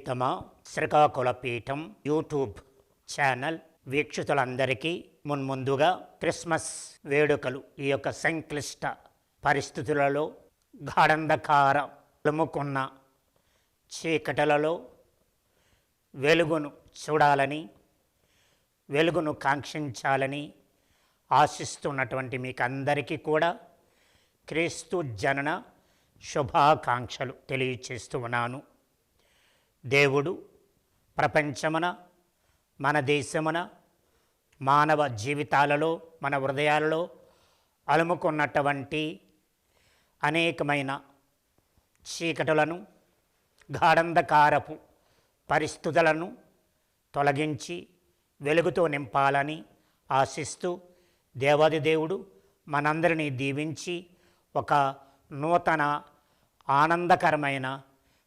ప్రీతమ శ్రీకాకుళ పీఠం YouTube channel వీక్షితులందరికీ మున్ముందుగా Christmas వేడుకలు ఈ యొక్క సంక్లిష్ట పరిస్థితులలో గాఢంధకారముకున్న చీకటలలో వెలుగును చూడాలని వెలుగును కాంక్షించాలని ఆశిస్తున్నటువంటి మీకు అందరికీ కూడా క్రీస్తు జనన శుభాకాంక్షలు తెలియచేస్తూ ఉన్నాను. దేవుడు ప్రపంచమున మన దేశమున మానవ జీవితాలలో మన హృదయాలలో అలుముకున్నటువంటి అనేకమైన చీకటులను గాఢంధకారపు పరిస్థితులను తొలగించి వెలుగుతో నింపాలని ఆశిస్తూ దేవాది దేవుడు మనందరినీ దీవించి ఒక నూతన ఆనందకరమైన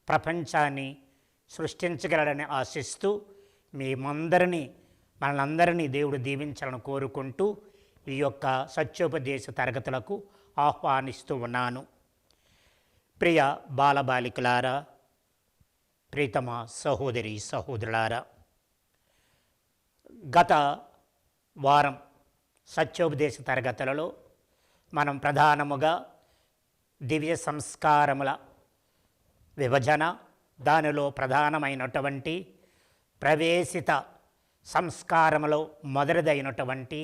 ప్రపంచాన్ని సృష్టించగలడని ఆశిస్తూ మనందరినీ దేవుడు దీవించాలని కోరుకుంటూ ఈ యొక్క సత్యోపదేశ తరగతులకు ఆహ్వానిస్తూ ఉన్నాను. ప్రియ బాలబాలికలారా, ప్రీతమ సహోదరి సహోదరులారా, గత వారం సత్యోపదేశ తరగతులలో మనం ప్రధానముగా దివ్య సంస్కారముల విభజన, దానిలో ప్రధానమైనటువంటి ప్రవేశిత సంస్కారములో మొదటిదైనటువంటి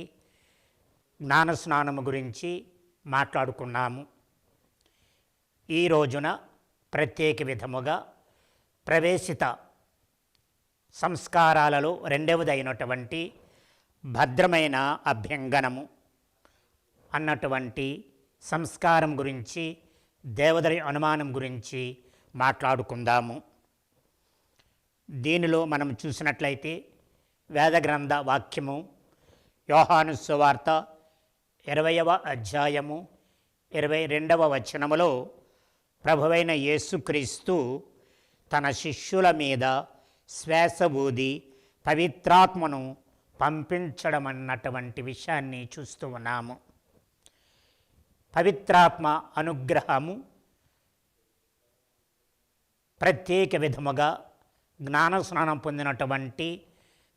జ్ఞానస్నానము గురించి మాట్లాడుకున్నాము. ఈ రోజున ప్రత్యేక విధముగా ప్రవేశిత సంస్కారాలలో రెండవదైనటువంటి భద్రమైన అభ్యంగనము అన్నటువంటి సంస్కారం గురించి, దేవదరి అనుమానం గురించి మాట్లాడుకుందాము. దీనిలో మనం చూసినట్లయితే వేదగ్రంథ వాక్యము యోహాను సువార్త 20వ అధ్యాయము 22వ వచనములో ప్రభువైన యేసుక్రీస్తు తన శిష్యుల మీద శ్వాస ఊది పవిత్రాత్మను పంపించడం అన్నటువంటి విషయాన్ని చూస్తూ ఉన్నాము. పవిత్రాత్మ అనుగ్రహము ప్రత్యేక విధముగా జ్ఞానస్నానం పొందినటువంటి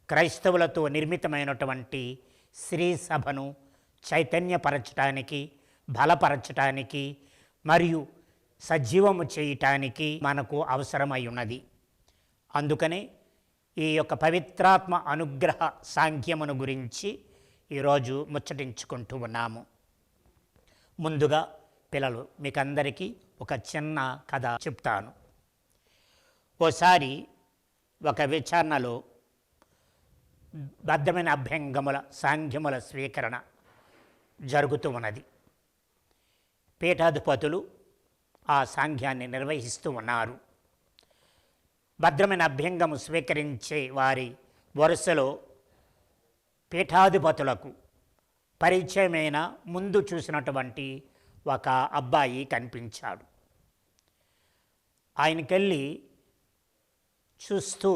క్రైస్తవులతో నిర్మితమైనటువంటి శ్రీ సభను చైతన్యపరచటానికి, బలపరచటానికి మరియు సజీవము చేయటానికి మనకు అవసరమై ఉన్నది. అందుకనే ఈ యొక్క పవిత్రాత్మ అనుగ్రహ సాంఖ్యమును గురించి ఈరోజు ముచ్చటించుకుంటూ ఉన్నాము. ముందుగా పిల్లలు, మీకందరికీ ఒక చిన్న కథ చెప్తాను. ఓసారి ఒక విచారణలో బద్ధమైన అభ్యంగముల సాంఖ్యముల స్వీకరణ జరుగుతూ ఉన్నది. పీఠాధిపతులు ఆ సాంఖ్యాన్ని నిర్వహిస్తూ ఉన్నారు. భద్రమైన అభ్యంగము స్వీకరించే వారి వరుసలో పీఠాధిపతులకు పరిచయమైన ముందు చూసినటువంటి ఒక అబ్బాయి కనిపించాడు. ఆయనకెళ్ళి చూస్తూ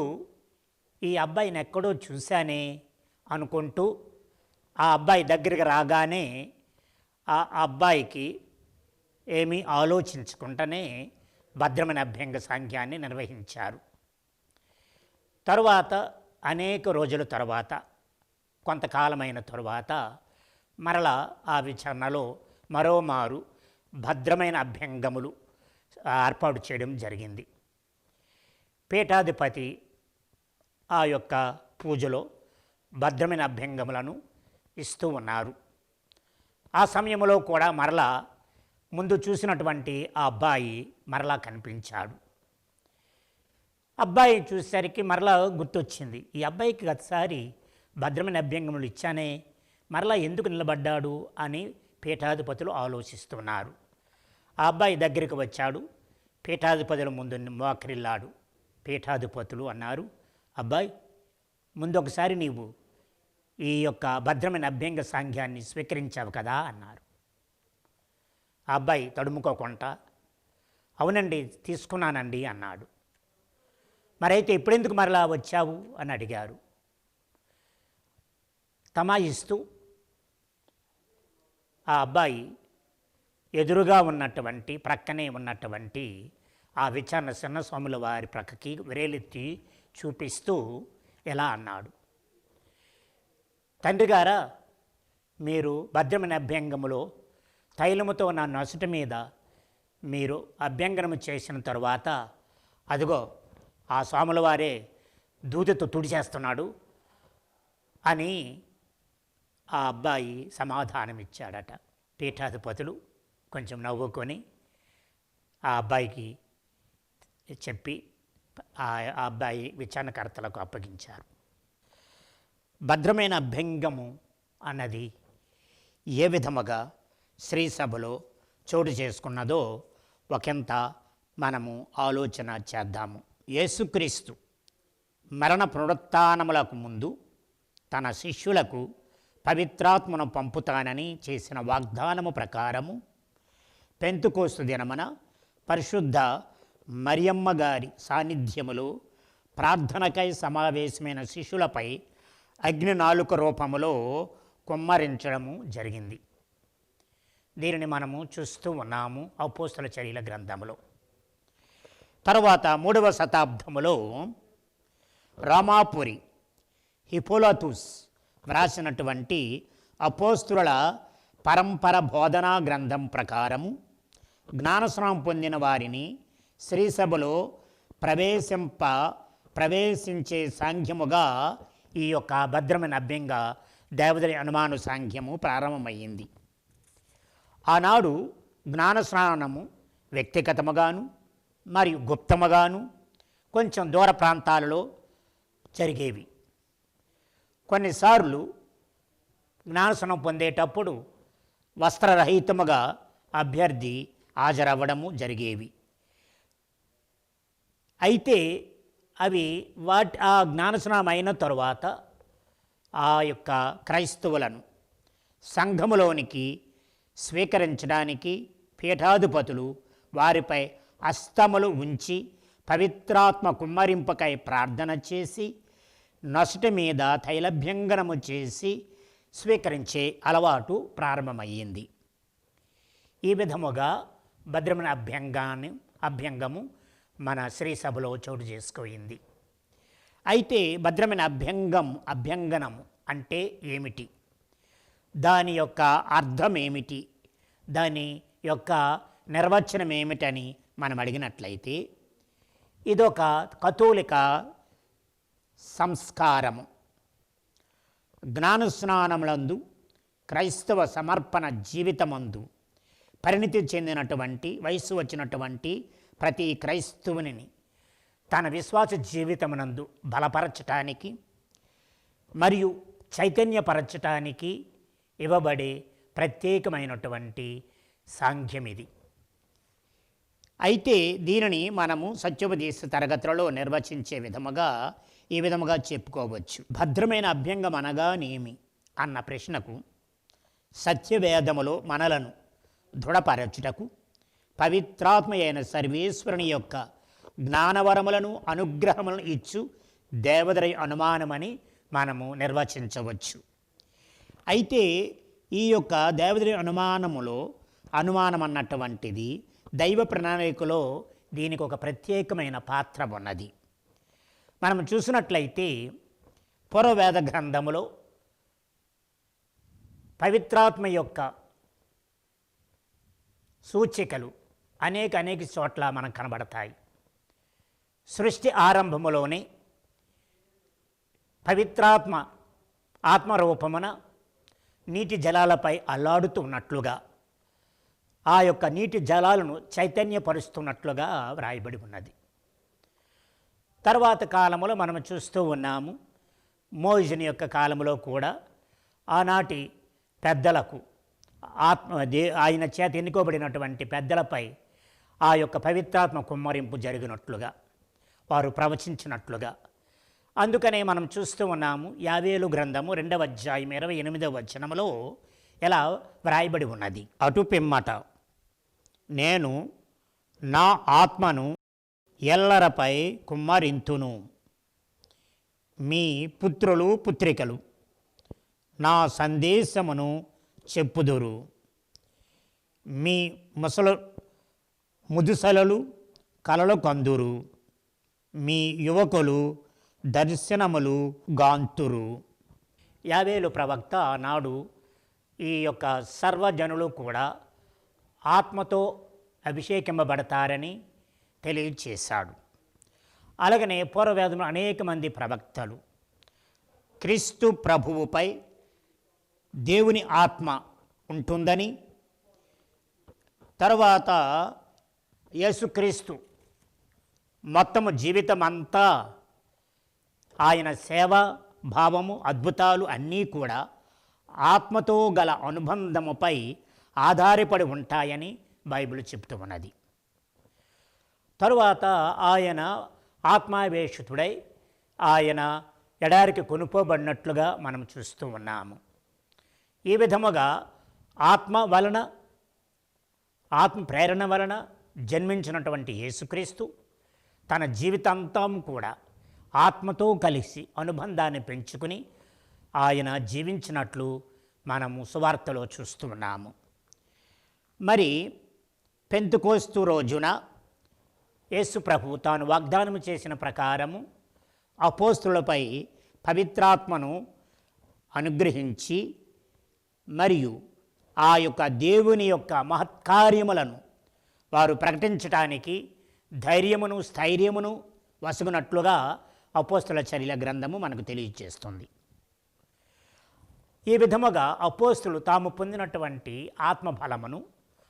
ఈ అబ్బాయిని ఎక్కడో చూశానే అనుకుంటూ ఆ అబ్బాయి దగ్గరికి రాగానే ఆ అబ్బాయికి ఏమీ ఆలోచించకుండానే భద్రమైన అభ్యంగ సాంఖ్యాన్ని నిర్వహించారు. తరువాత అనేక రోజుల తర్వాత, కొంతకాలమైన తరువాత మరలా ఆ విచారణలో మరోమారు భద్రమైన అభ్యంగములు ఏర్పాటు చేయడం జరిగింది. పీఠాధిపతి ఆ యొక్క పూజలో భద్రమైన అభ్యంగములను ఇస్తూ ఉన్నారు. ఆ సమయంలో కూడా మరలా ముందు చూసినటువంటి ఆ అబ్బాయి మరలా కనిపించాడు. అబ్బాయి చూసేసరికి మరలా గుర్తొచ్చింది, ఈ అబ్బాయికి గతసారి భద్రమైన అభ్యంగములు ఇచ్చానే, మరలా ఎందుకు నిలబడ్డాడు అని పీఠాధిపతులు ఆలోచిస్తున్నారు. ఆ అబ్బాయి దగ్గరికి వచ్చాడు. పీఠాధిపతుల ముందు మోకరిల్లాడు. పీఠాధిపతులు అన్నారు, అబ్బాయి, ముందు ఒకసారి నీవు ఈ యొక్క భద్రమైన అభ్యంగ సాంఖ్యాన్ని స్వీకరించావు కదా అన్నారు. ఆ అబ్బాయి తడుముకోకుండా అవునండి తీసుకున్నానండి అన్నాడు. మరైతే ఇప్పుడెందుకు మరలా వచ్చావు అని అడిగారు. తమాయిస్తూ ఆ అబ్బాయి ఎదురుగా ఉన్నటువంటి ప్రక్కనే ఉన్నటువంటి ఆ విచారణ చిన్నస్వాముల వారి ప్రక్కకి విరేలెత్తి చూపిస్తూ ఎలా అన్నాడు, తండ్రి గారా, మీరు భద్రమైన అభ్యంగములో తైలముతో నా నొసటి మీద మీరు అభ్యంగనము చేసిన తరువాత అదిగో ఆ స్వాముల వారే దూతతో తుడిచేస్తున్నాడు అని ఆ అబ్బాయి సమాధానమిచ్చాడట. పీఠాధిపతులు కొంచెం నవ్వుకొని ఆ అబ్బాయికి చెప్పి ఆ అబ్బాయి విచారణకర్తలకు అప్పగించారు. భద్రమైన అభ్యంగము అన్నది ఏ విధముగా శ్రీసభలో చోటు చేసుకున్నదో ఒకంత మనము ఆలోచన చేద్దాము. యేసుక్రీస్తు మరణ పునరుత్థానములకు ముందు తన శిష్యులకు పవిత్రాత్మను పంపుతానని చేసిన వాగ్దానము ప్రకారము పెంతుకోస్తు దినమున పరిశుద్ధ మరియమ్మ గారి సాన్నిధ్యములో ప్రార్థనకై సమావేశమైన శిష్యులపై అగ్ని నాలుక రూపములో కుమ్మరించడము జరిగింది. దీనిని మనము చూస్తూ ఉన్నాము అపోస్తల చర్యల గ్రంథములో. తరువాత 3వ శతాబ్దములో రామాపురి హిపోలతుస్ వ్రాసినటువంటి అపోస్తుల పరంపర బోధనా గ్రంథం ప్రకారము జ్ఞానస్నానం పొందిన వారిని శ్రీసభలో ప్రవేశించే సాంఖ్యముగా ఈ యొక్క భద్రమైన అభ్యంగ దేవదరి అనుమాను సాంఖ్యము ప్రారంభమయ్యింది. ఆనాడు జ్ఞానస్నానము వ్యక్తిగతముగాను మరియు గుప్తముగాను కొంచెం దూర ప్రాంతాలలో జరిగేవి. కొన్నిసార్లు జ్ఞానస్నానం పొందేటప్పుడు వస్త్రరహితముగా అభ్యర్థి హాజరవ్వడము జరిగేవి. అయితే అవి ఆ జ్ఞానస్నానం అయిన తరువాత ఆ యొక్క క్రైస్తవులను సంఘములోనికి స్వీకరించడానికి పీఠాధిపతులు వారిపై హస్తములు ఉంచి పవిత్రాత్మ కుమ్మరింపకై ప్రార్థన చేసి నొసటి మీద తైలభ్యంగనము చేసి స్వీకరించే అలవాటు ప్రారంభమయ్యింది. ఈ విధముగా భద్రమైన అభ్యంగము మన శ్రీసభలో చోటు చేసుకోయింది. అయితే భద్రమైన అభ్యంగనము అంటే ఏమిటి, దాని యొక్క అర్థం ఏమిటి, దాని యొక్క నిర్వచనం ఏమిటని మనం అడిగినట్లయితే ఇదొక కథోలిక సంస్కారము. జ్ఞానస్నానములందు క్రైస్తవ సమర్పణ జీవితమందు పరిణితి చెందినటువంటి వయస్సు వచ్చినటువంటి ప్రతి క్రైస్తవుని తన విశ్వాస జీవితమునందు బలపరచటానికి మరియు చైతన్యపరచటానికి ఇవ్వబడే ప్రత్యేకమైనటువంటి సాంఖ్యం ఇది. అయితే దీనిని మనము సత్యోపదేశ తరగతులలో నిర్వచించే విధముగా ఈ విధముగా చెప్పుకోవచ్చు. భద్రమైన అభ్యంగం అనగానేమి అన్న ప్రశ్నకు సత్యవేదములో మనలను దృఢపరచుటకు పవిత్రాత్మ అయిన సర్వేశ్వరుని యొక్క జ్ఞానవరములను అనుగ్రహములను ఇచ్చు దేవదరి అనుమానమని మనము నిర్వచించవచ్చు. అయితే ఈ యొక్క దేవదరి అనుమానం అన్నటువంటిది దైవ ప్రణాళికలో దీనికి ఒక ప్రత్యేకమైన పాత్ర ఉన్నది. మనం చూసినట్లయితే పూర్వవేద గ్రంథములో పవిత్రాత్మ యొక్క సూచికలు అనేక చోట్ల మనకు కనబడతాయి. సృష్టి ఆరంభములోనే పవిత్రాత్మ ఆత్మరూపమున నీటి జలాలపై అల్లాడుతూ ఉన్నట్లుగా ఆ యొక్క నీటి జలాలను చైతన్యపరుస్తున్నట్లుగా వ్రాయబడి ఉన్నది. తర్వాత కాలంలో మనం చూస్తూ ఉన్నాము మోయిజుని యొక్క కాలంలో కూడా ఆనాటి పెద్దలకు ఆయన చేత ఎన్నుకోబడినటువంటి పెద్దలపై ఆ యొక్క పవిత్రాత్మ కుమ్మరింపు జరిగినట్లుగా వారు ప్రవచించినట్లుగా. అందుకనే మనం చూస్తూ ఉన్నాము యావేలు గ్రంథము 2వ అధ్యాయం 28వ వచనములో ఎలా వ్రాయబడి ఉన్నది, అటు పిమ్మట నేను నా ఆత్మను ఎల్లరపై కుమ్మరింతును, మీ పుత్రులు పుత్రికలు నా సందేశమును చెప్పుదురు, మీ ముదుసలలు కలలు కందురు, మీ యువకులు దర్శనములు గాంతురు. యావేలు ప్రవక్త ఆనాడు ఈ యొక్క సర్వజనులు కూడా ఆత్మతో అభిషేకింపబడతారని తెలియచేశాడు. అలాగనే పూర్వవేదంలో అనేక మంది ప్రవక్తలు క్రీస్తు ప్రభువుపై దేవుని ఆత్మ ఉంటుందని, తర్వాత యేసుక్రీస్తు మొత్తము జీవితం అంతా ఆయన సేవ భావము అద్భుతాలు అన్నీ కూడా ఆత్మతో గల అనుబంధముపై ఆధారపడి ఉంటాయని బైబిల్ చెప్తూ ఉన్నది. తరువాత ఆయన ఆత్మావేశితుడై ఆయన ఎడారికి కొనుక్కోబడినట్లుగా మనం చూస్తూ ఉన్నాము. ఈ విధముగా ఆత్మ ప్రేరణ వలన జన్మించినటువంటి యేసుక్రీస్తు తన జీవితాంతం కూడా ఆత్మతో కలిసి అనుబంధాన్ని పెంచుకుని ఆయన జీవించినట్లు మనము సువార్తలో చూస్తూ ఉన్నాము. మరి పెంతెకోస్తు రోజున యేసు ప్రభువు తాను వాగ్దానం చేసిన ప్రకారము అపోస్తులపై పవిత్రాత్మను అనుగ్రహించి మరియు ఆ యొక్క దేవుని యొక్క మహత్కార్యములను వారు ప్రకటించటానికి ధైర్యమును స్థైర్యమును వసుగునట్లుగా అపోస్తుల చర్యల గ్రంథము మనకు తెలియజేస్తుంది. ఈ విధముగా అపోస్తులు తాము పొందినటువంటి ఆత్మబలమును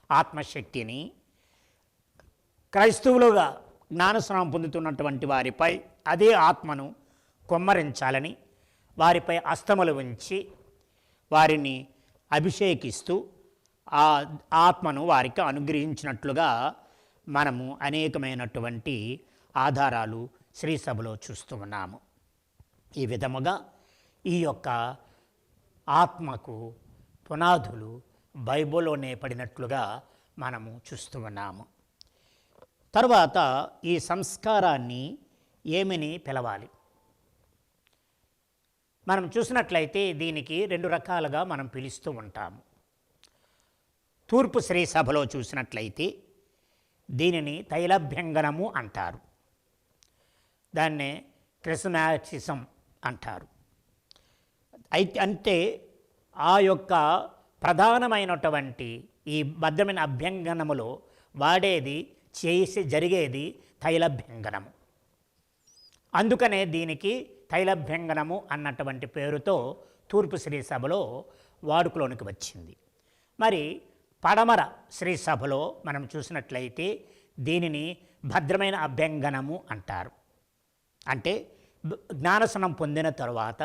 ఆత్మశక్తిని క్రైస్తవులుగా జ్ఞానస్నానం పొందుతున్నటువంటి వారిపై అదే ఆత్మను కొమ్మరించాలని వారిపై అస్తములు ఉంచి వారిని అభిషేకిస్తూ ఆ ఆత్మను వారికి అనుగ్రహించినట్లుగా మనము అనేకమైనటువంటి ఆధారాలు శ్రీసభలో చూస్తూ ఉన్నాము. ఈ విధముగా ఈ యొక్క ఆత్మకు పునాదులు బైబిల్లోనే పడినట్లుగా మనము చూస్తూ ఉన్నాము. తర్వాత ఈ సంస్కారాన్ని ఏమని పిలవాలి? మనం చూసినట్లయితే దీనికి 2 రకాలుగా మనం పిలుస్తూ ఉంటాము. తూర్పు శ్రీ సభలో చూసినట్లయితే దీనిని తైలాభ్యంగనము అంటారు, దాన్నే క్రిస్మాటిసం అంటారు. అంటే ఆ యొక్క ప్రధానమైనటువంటి ఈ భద్రమైన అభ్యంగనములో వాడేది జరిగేది తైలాభ్యంగనము. అందుకనే దీనికి తైలాభ్యంగనము అన్నటువంటి పేరుతో తూర్పు శ్రీ సభలో వాడుకలోనికి వచ్చింది. మరి పడమర శ్రీ సభలో మనం చూసినట్లయితే దీనిని భద్రమైన అభ్యంగనము అంటారు. అంటే జ్ఞానస్నానం పొందిన తరువాత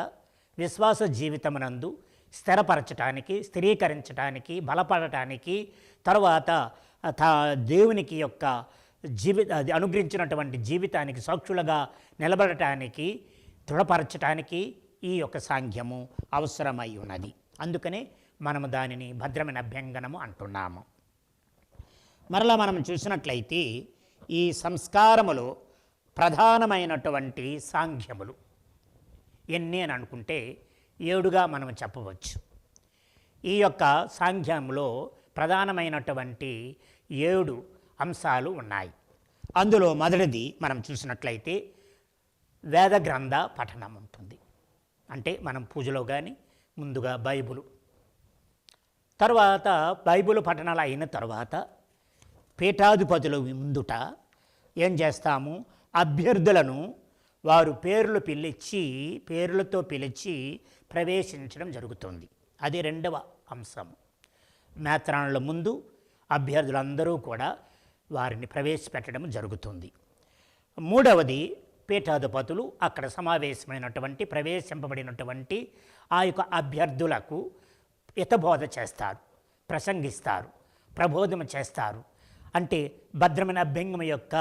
విశ్వాస జీవితమునందు స్థిరపరచటానికి, స్థిరీకరించడానికి, బలపడటానికి, తరువాత దేవునికి యొక్క అనుగ్రహించినటువంటి జీవితానికి సాక్షులుగా నిలబడటానికి, దృఢపరచటానికి ఈ యొక్క సాంఘ్యము అవసరమై ఉన్నది. అందుకనే మనము దానిని భద్రమైన అభ్యంగనము అంటున్నాము. మరలా మనం చూసినట్లయితే ఈ సంస్కారములో ప్రధానమైనటువంటి సాంఘ్యములు ఎన్ని అని అనుకుంటే 7గా మనం చెప్పవచ్చు. ఈ యొక్క సాంఘ్యంలో ప్రధానమైనటువంటి 7 అంశాలు ఉన్నాయి. అందులో మొదటిది మనం చూసినట్లయితే వేద గ్రంథ పఠనం ఉంటుంది. అంటే మనం పూజలో కానీ ముందుగా బైబిలు, తర్వాత బైబిల్ పఠనాలు అయిన తర్వాత పీఠాధిపతుల ముందుట ఏం చేస్తాము, అభ్యర్థులను వారు పేర్లతో పిలిచి ప్రవేశించడం జరుగుతుంది. అది 2వ అంశం. మేత్రానుల ముందు అభ్యర్థులందరూ కూడా వారిని ప్రవేశపెట్టడం జరుగుతుంది. 3వది పీఠాధిపతులు అక్కడ సమావేశమైనటువంటి ప్రవేశింపబడినటువంటి ఆ యొక్క అభ్యర్థులకు హితబోధ చేస్తారు, ప్రసంగిస్తారు, ప్రబోధన చేస్తారు. అంటే భద్రమైన అభ్యంగం యొక్క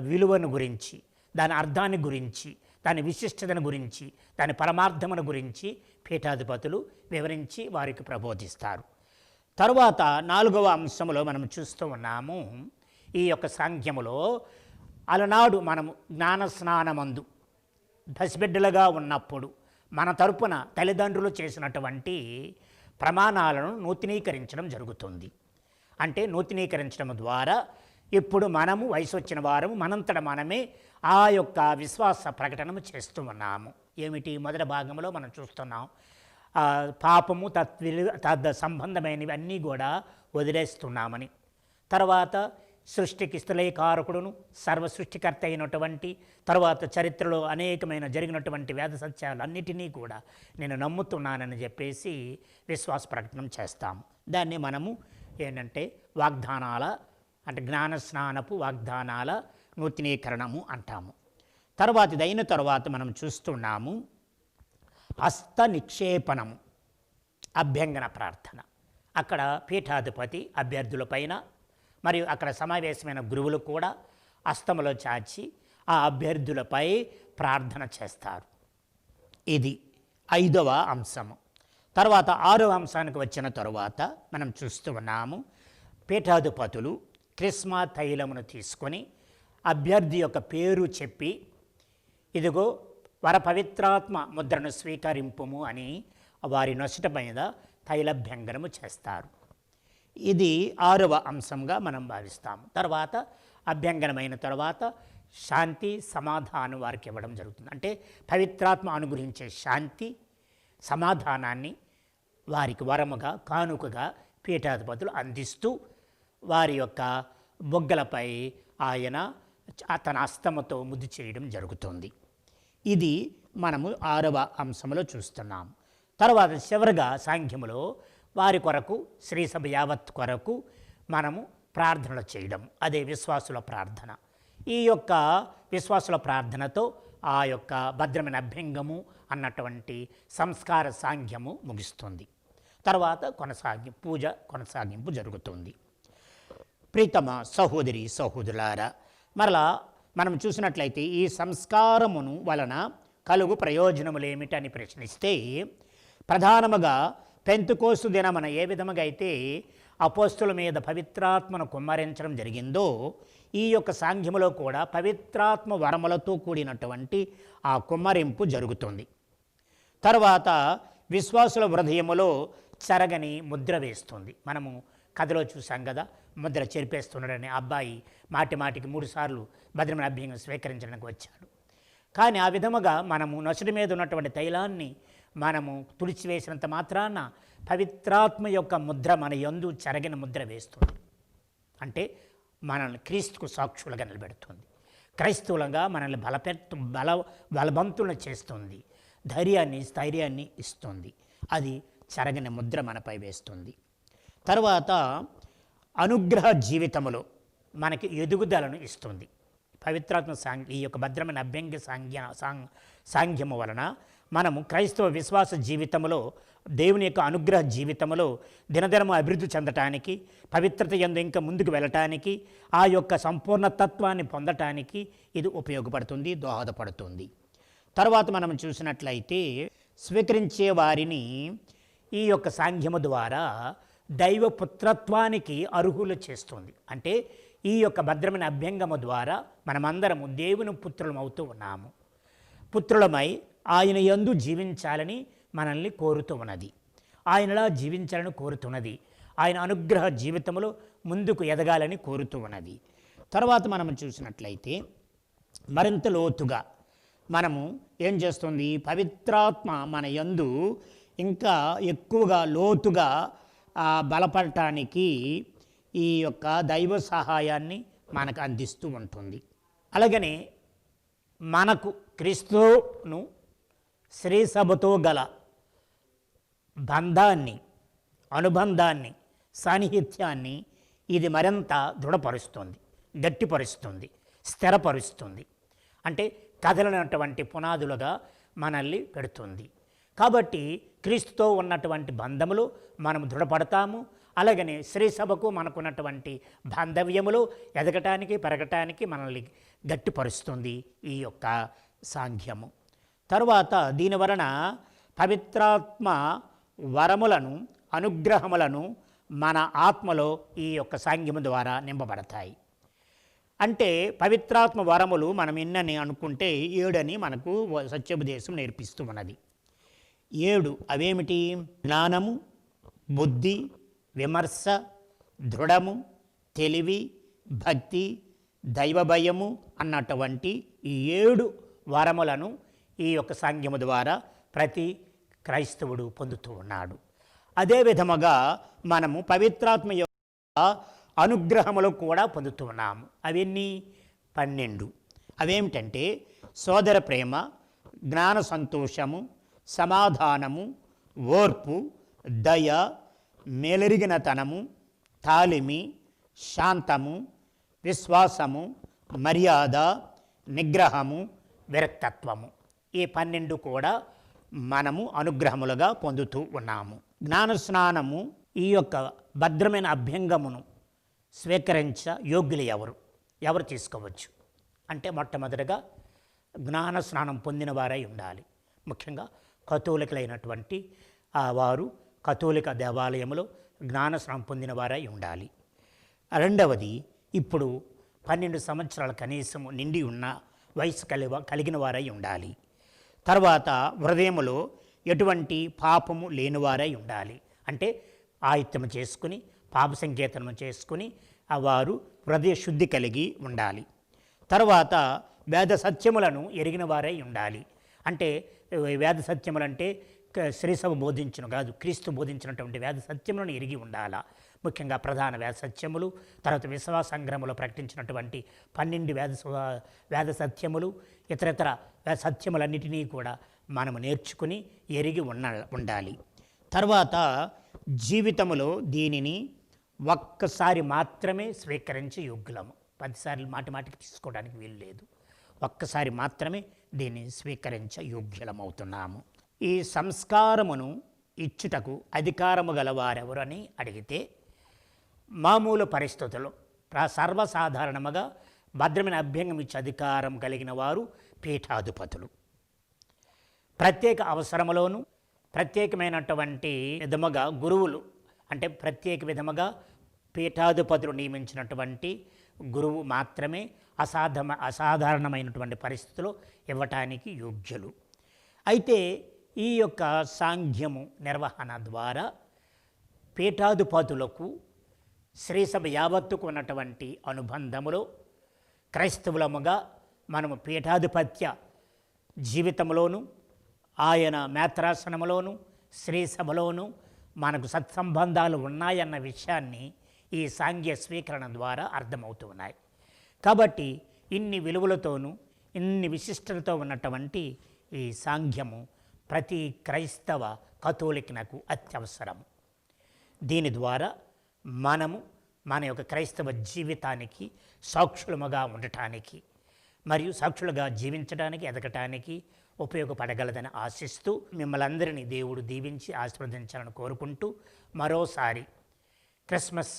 విలువను గురించి, దాని అర్థాన్ని గురించి, దాని విశిష్టతను గురించి, దాని పరమార్థమును గురించి పీఠాధిపతులు వివరించి వారికి ప్రబోధిస్తారు. తరువాత 4వ అంశంలో మనం చూస్తూ ఉన్నాము. ఈ యొక్క సాంఖ్యములో అలనాడు మనము జ్ఞానస్నానమందు పసిబిడ్డలుగా ఉన్నప్పుడు మన తరపున తల్లిదండ్రులు చేసినటువంటి ప్రమాణాలను నూతనీకరించడం జరుగుతుంది. అంటే నూతనీకరించడం ద్వారా ఇప్పుడు మనము వయసు వచ్చిన వారము మనంతట మనమే ఆ యొక్క విశ్వాస ప్రకటనము చేస్తూ ఉన్నాము. ఏమిటి? మొదటి భాగంలో మనం చూస్తున్నాం, పాపము తద్ సంబంధమైనవి అన్నీ కూడా వదిలేస్తున్నామని. తర్వాత సృష్టికి స్థితిలయకారకుడును సర్వ సృష్టికర్త అయినటువంటి, తర్వాత చరిత్రలో అనేకమైన జరిగినటువంటి వేద సత్యాలన్నిటినీ కూడా నేను నమ్ముతున్నానని చెప్పేసి విశ్వాస ప్రకటన చేస్తాము. దాన్ని మనము ఏంటంటే వాగ్దానాల అంటే జ్ఞానస్నానపు వాగ్దానాల నూతనీకరణము అంటాము. తర్వాత ఇదైన తర్వాత మనం చూస్తున్నాము హస్త నిక్షేపణము, అభ్యంగన ప్రార్థన. అక్కడ పీఠాధిపతి అభ్యర్థులపైన మరియు అక్కడ సమావేశమైన గురువులు కూడా హస్తములో చాచి ఆ అభ్యర్థులపై ప్రార్థన చేస్తారు. ఇది 5వ అంశము. తర్వాత 6వ అంశానికి వచ్చిన తరువాత మనం చూస్తూ ఉన్నాము, పీఠాధిపతులు క్రిస్మా తైలమును తీసుకొని అభ్యర్థి యొక్క పేరు చెప్పి, ఇదిగో వర పవిత్రాత్మ ముద్రను స్వీకరింపుము అని వారి నొసట మీద తైలభ్యంగనము చేస్తారు. ఇది 6వ అంశంగా మనం భావిస్తాము. తర్వాత అభ్యంగనమైన తర్వాత శాంతి సమాధానం వారికి ఇవ్వడం జరుగుతుంది. అంటే పవిత్రాత్మ అనుగ్రహించే శాంతి సమాధానాన్ని వారికి వరముగా కానుకగా పీఠాధిపతులు అందిస్తూ వారి యొక్క బొగ్గలపై ఆయన తన హస్తముతో ముద్దు చేయడం జరుగుతుంది. ఇది మనము 6వ అంశంలో చూస్తున్నాము. తర్వాత చివరిగా సాంఖ్యములో వారి కొరకు శ్రీసభ యావత్ కొరకు మనము ప్రార్థనలు చేయడం, అదే విశ్వాసుల ప్రార్థన. ఈ యొక్క విశ్వాసుల ప్రార్థనతో ఆ యొక్క భద్రమైన అభ్యంగము అన్నటువంటి సంస్కార సాంఖ్యము ముగిస్తుంది. తర్వాత పూజ కొనసాగింపు జరుగుతుంది. ప్రీతమ సహోదరి సహోదరులారా, మరలా మనం చూసినట్లయితే ఈ సంస్కారమును వలన కలుగు ప్రయోజనములేమిటని ప్రశ్నిస్తే, ప్రధానముగా పెంతుకోస్తు దినమున ఏ విధముగా అయితే అపోస్తుల మీద పవిత్రాత్మను కుమ్మరించడం జరిగిందో, ఈ యొక్క సాంఖ్యములో కూడా పవిత్రాత్మ వరములతో కూడినటువంటి ఆ కుమ్మరింపు జరుగుతుంది. తర్వాత విశ్వాసుల హృదయములో చెరగని ముద్ర వేస్తుంది. మనము కథలో చూసాం కదా, ముద్ర చెరిపేస్తున్నాడని అబ్బాయి మాటికి 3 సార్లు భద్రమైన అభ్యంగం స్వీకరించడానికి వచ్చాడు. కానీ ఆ విధముగా మనము నొసటి మీద ఉన్నటువంటి తైలాన్ని మనము తుడిచివేసినంత మాత్రాన పవిత్రాత్మ యొక్క ముద్ర మన యందు చెరగిన ముద్ర వేస్తుంది. అంటే మనల్ని క్రీస్తుకు సాక్షులుగా నిలబెడుతుంది, క్రైస్తవులుగా మనల్ని బలవంతులను చేస్తుంది, స్థైర్యాన్ని ఇస్తుంది. అది చెరగిన ముద్ర మనపై వేస్తుంది. తర్వాత అనుగ్రహ జీవితములో మనకి ఎదుగుదలను ఇస్తుంది. పవిత్రాత్మ ఈ యొక్క భద్రమైన అభ్యంగ సాంఖ్యము వలన మనము క్రైస్తవ విశ్వాస జీవితంలో దేవుని యొక్క అనుగ్రహ జీవితంలో దినదినము అభివృద్ధి చెందటానికి, పవిత్రత యందు ఇంకా ముందుకు వెళ్ళటానికి, ఆ యొక్క సంపూర్ణ తత్వాన్ని పొందటానికి ఇది ఉపయోగపడుతుంది, దోహదపడుతుంది. తర్వాత మనం చూసినట్లయితే స్వీకరించే వారిని ఈ యొక్క సాంఖ్యము ద్వారా దైవపుత్రత్వానికి అర్హులు చేస్తుంది. అంటే ఈ యొక్క భద్రమైన అభ్యంగము ద్వారా మనమందరము దేవుని పుత్రులమవుతూ ఉన్నాము. పుత్రులమై ఆయన యందు జీవించాలని మనల్ని కోరుతూ ఉన్నది, ఆయనలా జీవించాలని కోరుతున్నది, ఆయన అనుగ్రహ జీవితంలో ముందుకు ఎదగాలని కోరుతూ ఉన్నది. తర్వాత మనం చూసినట్లయితే మరింత లోతుగా మనము ఏం చేస్తుంది, పవిత్రాత్మ మన యందు ఇంకా ఎక్కువగా లోతుగా బలపడటానికి ఈ యొక్క దైవ సహాయాన్ని మనకు అందిస్తూ ఉంటుంది. అలాగనే మనకు క్రీస్తును శ్రీసభతో గల బంధాన్ని, అనుబంధాన్ని, సాన్నిహిత్యాన్ని ఇది మరింత దృఢపరుస్తుంది, గట్టిపరుస్తుంది, స్థిరపరుస్తుంది. అంటే కదలనటువంటి పునాదులుగా మనల్ని పెడుతుంది. కాబట్టి క్రీస్తుతో ఉన్నటువంటి బంధములు మనం దృఢపడతాము. అలాగనే శ్రీసభకు మనకున్నటువంటి బాంధవ్యములు ఎదగటానికి పెరగటానికి మనల్ని గట్టిపరుస్తుంది ఈ యొక్క సాంఖ్యము. తరువాత దీని వలన పవిత్రాత్మ వరములను, అనుగ్రహములను మన ఆత్మలో ఈ యొక్క సాంఖ్యము ద్వారా నింపబడతాయి. అంటే పవిత్రాత్మ వరములు మనం ఎన్నని అనుకుంటే 7 అని మనకు సత్యోపదేశం నేర్పిస్తూ ఉన్నది. 7 అవేమిటి? జ్ఞానము, బుద్ధి, విమర్శ, దృఢము, తెలివి, భక్తి, దైవభయము అన్నటువంటి ఈ 7 వరములను ఈ యొక్క సాంఖ్యము ద్వారా ప్రతి క్రైస్తవుడు పొందుతూ ఉన్నాడు. అదే విధముగా మనము పవిత్రాత్మ యొక్క అనుగ్రహములు కూడా పొందుతూ ఉన్నాము. అవన్నీ 12. అవేమిటంటే సోదర ప్రేమ, జ్ఞాన సంతోషము, సమాధానము, ఓర్పు, దయ, మేలెరిగినతనము, తాలిమి, శాంతము, విశ్వాసము, మర్యాద, నిగ్రహము, విరక్తత్వము. ఈ 12 కూడా మనము అనుగ్రహములుగా పొందుతూ ఉన్నాము. జ్ఞానస్నానము ఈ యొక్క భద్రమైన అభ్యంగమును స్వీకరించ యోగ్యులు ఎవరు తీసుకోవచ్చు అంటే మొట్టమొదటిగా జ్ఞానస్నానం పొందిన వారై ఉండాలి. ముఖ్యంగా కథోలికులైనటువంటి వారు కథోలిక దేవాలయంలో జ్ఞానస్నానం పొందిన వారై ఉండాలి. రెండవది, ఇప్పుడు 12 సంవత్సరాల కనీసము నిండి ఉన్న వయసు కలిగిన వారై ఉండాలి. తర్వాత హృదయములో ఎటువంటి పాపము లేనివారై ఉండాలి. అంటే ఆయుత్తము చేసుకుని పాప సంకేతనము చేసుకుని వారు హృదయ శుద్ధి కలిగి ఉండాలి. తర్వాత వేద సత్యములను ఎరిగిన వారై ఉండాలి. అంటే వేద సత్యములంటే శ్రీసభ బోధించను కాదు, క్రీస్తు బోధించినటువంటి వేద సత్యములను ఎరిగి ఉండాలా. ముఖ్యంగా ప్రధాన వేద సత్యములు, తర్వాత విశ్వాస సంగ్రహంలో ప్రకటించినటువంటి 12 వేద సత్యములు, ఇతర వేద సత్యములన్నిటినీ కూడా మనము నేర్చుకుని ఎరిగి ఉండాలి. తర్వాత జీవితములో దీనిని ఒక్కసారి మాత్రమే స్వీకరించే యోగ్యులము. 10 సార్లు మాటికి తీసుకోవడానికి వీలు లేదు. ఒక్కసారి మాత్రమే దీన్ని స్వీకరించ యోగ్యులమవుతున్నాము. ఈ సంస్కారమును ఇచ్చుటకు అధికారము గలవారెవరని అడిగితే మామూలు పరిస్థితుల్లో సర్వసాధారణముగా భద్రమైన అభ్యంగం ఇచ్చే అధికారం కలిగిన వారు పీఠాధిపతులు. ప్రత్యేక అవసరములోను ప్రత్యేకమైనటువంటి విధముగా గురువులు అంటే ప్రత్యేక విధముగా పీఠాధిపతులు నియమించినటువంటి గురువు మాత్రమే అసాధారణమైనటువంటి పరిస్థితుల్లో ఇవ్వటానికి యోగ్యులు. అయితే ఈ యొక్క సాంఘ్యము నిర్వహణ ద్వారా పీఠాధిపతులకు శ్రీసభ యావత్తుకు ఉన్నటువంటి అనుబంధములో క్రైస్తవులముగా మనము పీఠాధిపత్య జీవితంలోనూ ఆయన మేత్రాసనములోను శ్రీసభలోనూ మనకు సత్సంబంధాలు ఉన్నాయన్న విషయాన్ని ఈ సాంఘ్య స్వీకరణ ద్వారా అర్థమవుతున్నాయి. కాబట్టి ఇన్ని విలువలతోనూ ఇన్ని విశిష్టతతో ఉన్నటువంటి ఈ సాంఘ్యము ప్రతి క్రైస్తవ కథోలికనకు అత్యవసరము. దీని ద్వారా మనము మన యొక్క క్రైస్తవ జీవితానికి సాక్షులముగా ఉండటానికి మరియు సాక్షులుగా జీవించడానికి ఎదగటానికి ఉపయోగపడగలదని ఆశిస్తూ మిమ్మల్ని అందరినీ దేవుడు దీవించి ఆశీర్వదించాలని కోరుకుంటూ మరోసారి క్రిస్మస్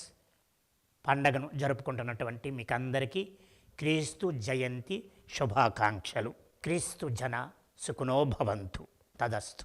పండగను జరుపుకుంటున్నటువంటి మీకు అందరికీ క్రీస్తు జయంతి శుభాకాంక్షలు. క్రీస్తు జన సుఖనో భవంతు. తదస్తు.